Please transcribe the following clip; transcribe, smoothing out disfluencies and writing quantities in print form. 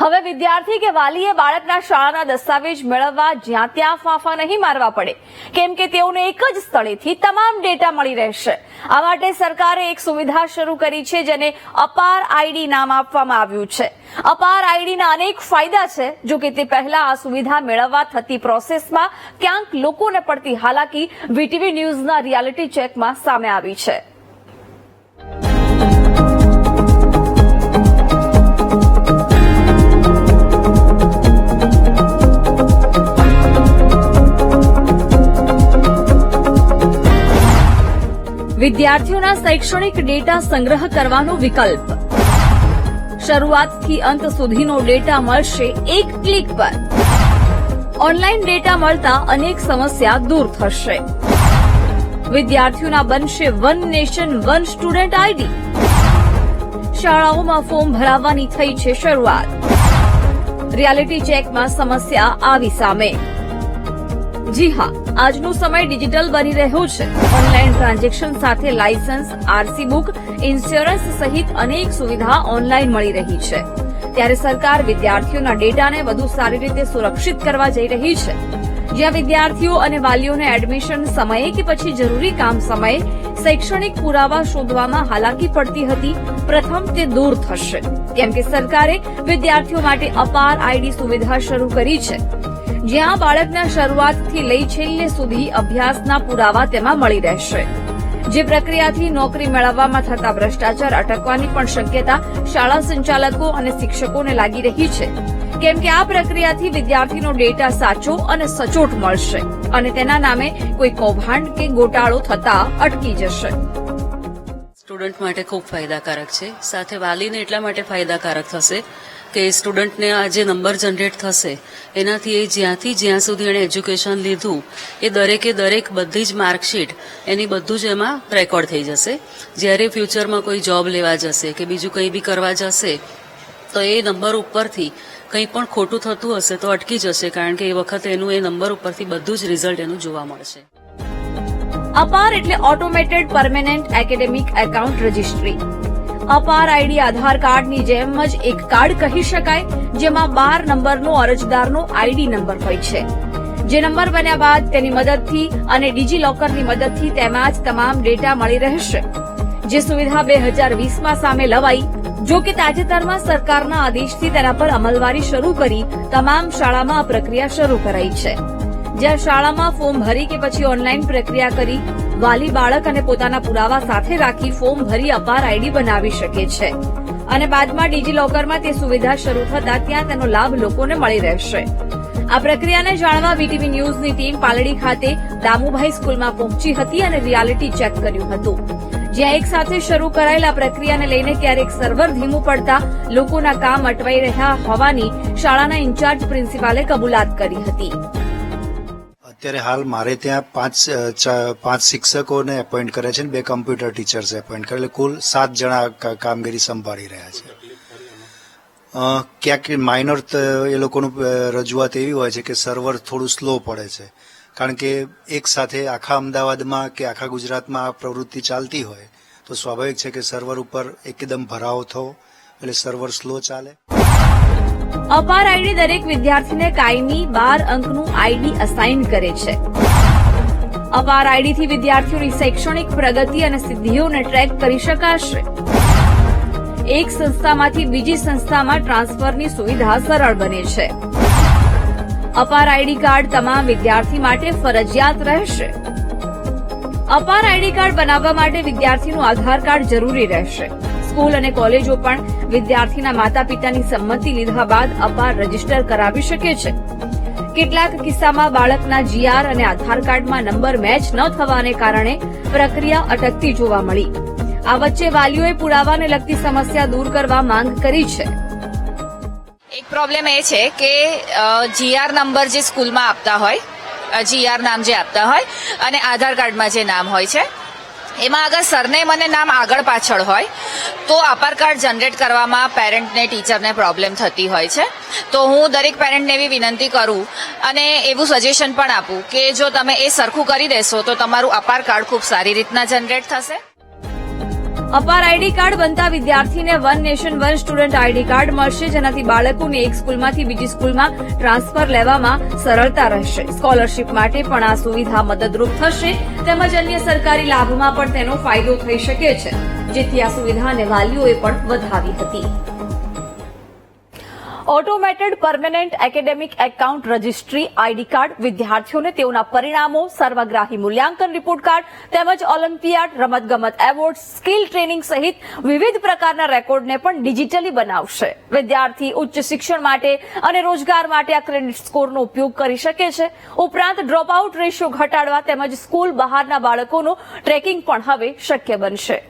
હવે વિદ્યાર્થી કે વાલીએ બાળકના શાળાના દસ્તાવેજ મેળવવા જ્યાં ત્યાં ફાંફા નહીં મારવા પડે, કેમ કે તેઓને એક જ સ્થળેથી તમામ ડેટા મળી રહેશે. આ માટે સરકારે એક સુવિધા શરૂ કરી છે, જેને અપાર આઈડી નામ આપવામાં આવ્યું છે. અપાર આઈડીના અનેક ફાયદા છે. જો કે તે પહેલા આ સુવિધા મેળવવા થતી પ્રોસેસમાં ક્યાંક લોકોને પડતી હાલાકી વીટીવી ન્યૂઝના રિયાલિટી ચેકમાં સામે આવી છે. વિદ્યાર્થીઓના શૈક્ષણિક ડેટા સંગ્રહ કરવાનો વિકલ્પ. શરૂઆતથી અંત સુધીનો ડેટા મળશે એક ક્લિક પર. ઓનલાઈન ડેટા મળતા અનેક સમસ્યા દૂર થશે. વિદ્યાર્થીઓના બનશે one nation one student ID. શાળાઓમાં ફોર્મ ભરાવવાની થઈ છે શરૂઆત. રિયાલિટી ચેકમાં સમસ્યા આવી સામે. જી હા, આજનો સમય ડિજિટલ બની રહ્યો છે. ઓનલાઈન ટ્રાન્ઝેક્શન સાથે લાયસન્સ, આરસી બુક, ઇન્સ્યોરન્સ સહિત અનેક સુવિધા ઓનલાઈન મળી રહી છે. ત્યારે સરકાર વિદ્યાર્થીઓના ડેટાને વધુ સારી રીતે સુરક્ષિત કરવા જઈ રહી છે. જ્યાં વિદ્યાર્થીઓ અને વાલીઓને એડમિશન સમયે કે પછી જરૂરી કામ સમયે શૈક્ષણિક પુરાવા શોધવામાં હાલાકી પડતી હતી, પ્રથમ તે દૂર થશે. કેમ કે સરકારે વિદ્યાર્થીઓ માટે અપાર આઈડી સુવિધા શરૂ કરી છે, જ્યાં બાળકના શરૂઆતથી લઈ છેલ્લે સુધી અભ્યાસના પુરાવા તેમાં મળી રહેશે. જે પ્રક્રિયાથી નોકરી મેળવવામાં થતા ભ્રષ્ટાચાર અટકવાની પણ શક્યતા શાળા સંચાલકો અને શિક્ષકોને લાગી રહી છે. કેમ કે આ પ્રક્રિયાથી વિદ્યાર્થીનો ડેટા સાચો અને સચોટ મળશે અને તેના નામે કોઈ કૌભાંડ કે ગોટાળો થતા અટકી જશે. સ્ટુડન્ટ માટે ખૂબ ફાયદાકારક છે. સાથે વાલીને એટલા માટે ફાયદાકારક થશે કે સ્ટુડન્ટને આ જે નંબર જનરેટ થશે એનાથી એ જ્યાંથી જ્યાં સુધી એણે એજ્યુકેશન લીધું એ દરેક બધી જ માર્કશીટ એની બધું જ એમાં રેકોર્ડ થઈ જશે. જ્યારે ફ્યુચરમાં કોઈ જોબ લેવા જશે કે બીજું કંઈ બી કરવા જશે તો એ નંબર ઉપરથી કંઈ પણ ખોટું થતું હશે તો અટકી જશે, કારણ કે એ વખતે એનું એ નંબર ઉપરથી બધું જ રિઝલ્ટ એનું જોવા મળશે. અપાર એટલે automated permanent academic account registry. અપાર આઈડી આધાર કાર્ડની જેમ જ એક કાર્ડ કહી શકાય, જેમાં 12 નંબરનો અરજદારનો આઈડી નંબર હોય છે. જે નંબર બન્યા બાદ તેની મદદથી અને ડિજીલોકરની મદદથી તેમાં જ તમામ ડેટા મળી રહેશે. જે સુવિધા 2020માં સામે લવાઈ. જો કે તાજેતરમાં સરકારના આદેશથી તેના પર અમલવારી શરૂ કરી તમામ શાળામાં આ પ્રક્રિયા શરૂ કરાઈ છે. જ્યાં શાળામાં ફોર્મ ભરી કે પછી ઓનલાઈન પ્રક્રિયા કરી વાલી બાળક અને પોતાના પુરાવા સાથે રાખી ફોર્મ ભરી અપાર આઈડી બનાવી શકે છે અને બાદમાં ડિજીલોકરમાં તે સુવિધા શરૂ થતા ત્યાં તેનો લાભ લોકોને મળી રહેશે. આ પ્રક્રિયાને જાણવા વીટીવી ન્યૂઝની ટીમ પાલડી ખાતે દામુભાઈ સ્કૂલમાં પહોંચી હતી અને રિયાલિટી ચેક કર્યું હતું. જ્યાં એક સાથે શરૂ કરાયેલા પ્રક્રિયાને લઈને ક્યારેક સર્વર ધીમું પડતા લોકોના કામ અટવાઈ રહ્યા હોવાની શાળાના ઇન્ચાર્જ પ્રિન્સિપાલે કબૂલાત કરી હતી. અત્યારે હાલ મારે ત્યાં 5 શિક્ષકોને એપોઇન્ટ કરે છે, 2 કમ્પ્યુટર ટીચર્સ એપોઇન્ટ કરે, એટલે કુલ 7 જણા કામગીરી સંભાળી રહ્યા છે. ક્યાંક માઇનર એ લોકોનું રજૂઆત એવી હોય છે કે સર્વર થોડું સ્લો પડે છે, કારણ કે એક સાથે આખા અમદાવાદમાં કે આખા ગુજરાતમાં આ પ્રવૃત્તિ ચાલતી હોય તો સ્વાભાવિક છે કે સર્વર ઉપર એકદમ ભરાવો થવો, એટલે સર્વર સ્લો ચાલે. અપાર આઈડી દરેક વિદ્યાર્થીને કાયમી 12 અંકનું આઈડી અસાઇન કરે છે. અપાર આઈડીથી વિદ્યાર્થીઓની શૈક્ષણિક પ્રગતિ અને સિદ્ધિઓને ટ્રેક કરી શકાશે. એક સંસ્થામાંથી બીજી સંસ્થામાં ટ્રાન્સફરની સુવિધા સરળ બને છે. અપાર આઈડી કાર્ડ તમામ વિદ્યાર્થી માટે ફરજિયાત રહેશે. અપાર આઈડી કાર્ડ બનાવવા માટે વિદ્યાર્થીનું આધાર કાર્ડ જરૂરી રહેશે. સ્કૂલ અને કોલેજો પણ વિદ્યાર્થીના માતા પિતાની સંમતિ લીધા બાદ અપાર રજીસ્ટર કરાવી શકે છે. કેટલાક કિસ્સામાં બાળકના જીઆર અને આધાર કાર્ડમાં નંબર મેચ ન થવાને કારણે પ્રક્રિયા અટકતી જોવા મળી. આ વચ્ચે વાલીઓએ પુરાવાને લગતી સમસ્યા દૂર કરવા માંગ કરી છે. એક પ્રોબ્લેમ એ છે કે જીઆર નંબર જે સ્કૂલમાં આપતા હોય, જીઆર નામ જે આપતા હોય અને આધાર કાર્ડમાં જે નામ હોય છે એમાં અગર સરનેમ અને નામ આગળ પાછળ હોય તો અપાર કાર્ડ જનરેટ કરવામાં પેરેન્ટને ટીચરને પ્રોબ્લેમ થતી હોય છે. તો હું દરેક પેરેન્ટને એવી વિનંતી કરું અને એવું સજેશન પણ આપું કે જો તમે એ સરખું કરી દેશો તો તમારું અપાર કાર્ડ ખૂબ સારી રીતના જનરેટ થશે. અપાર આઈડી કાર્ડ બનતા વિદ્યાર્થીને one nation one student ID card મળશે, જેનાથી બાળકોને એક સ્કૂલમાંથી બીજી સ્કૂલમાં ટ્રાન્સફર લેવામાં સરળતા રહેશે. સ્કોલરશીપ માટે પણ આ સુવિધા મદદરૂપ થશે, તેમજ અન્ય સરકારી લાભમાં પણ તેનો ફાયદો થઈ શકે છે, જેથી આ સુવિધાને વાલીઓએ પણ વધાવી હતી. Automated permanent academic account registry ID card વિદ્યાર્થીઓને તેઓના પરિણામો, સર્વગ્રાહી મૂલ્યાંકન રિપોર્ટ કાર્ડ તેમજ ઓલિમ્પિયાડ, રમતગમત એવોર્ડ, સ્કિલ ટ્રેનિંગ સહિત વિવિધ પ્રકારના રેકોર્ડને પણ ડિજિટલી બનાવશે. વિદ્યાર્થી ઉચ્ચ શિક્ષણ માટે અને રોજગાર માટે આ ક્રેડિટ સ્કોરનો ઉપયોગ કરી શકે છે. ઉપરાંત ડ્રોપઆઉટ રેશિયો ઘટાડવા તેમજ સ્કૂલ બહારના બાળકોનું ટ્રેકિંગ પણ હવે શક્ય બનશે.